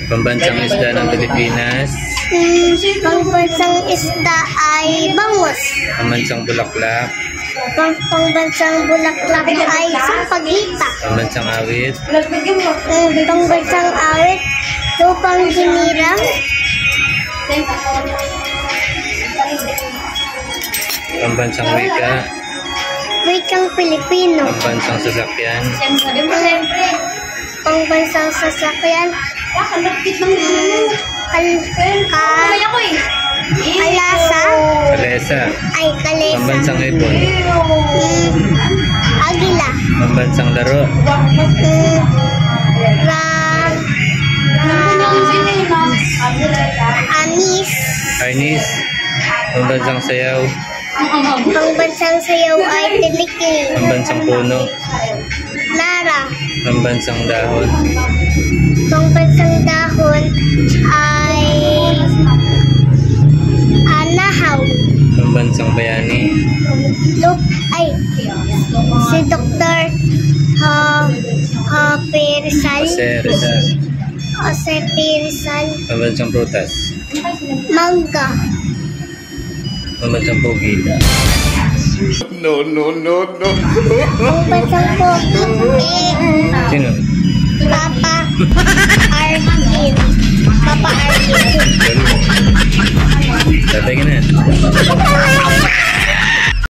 Pambansang isda ng Pilipinas. Pambansang isda ay bangus. Pambansang bulaklak. Pambansang bulaklak ay sampagita. Pambansang awit. Pambansang awit, lupang ginirang. Pambansang wika. Wikang Pilipino. Pambansang sasakyan. Pambansang sasakyan. Kalasa. Kalesa. Ay, kalesa. Pambansang ipon. Agila. Pambansang laro. Anis. Chinese. Pambansang sayaw. Pambansang sayaw ay tinikling. Pambansang puno. Lara. Pambansang dahon. Pambansang dahon ay nahaw. Pambansang bayani. Si Dr. Rizal. Jose Rizal. Pambansang prutas. Mangga. Pambansang pogi. No. Pambansang pogi. Sino? Papa Arkin. Papa Arkin. Tatay ka na.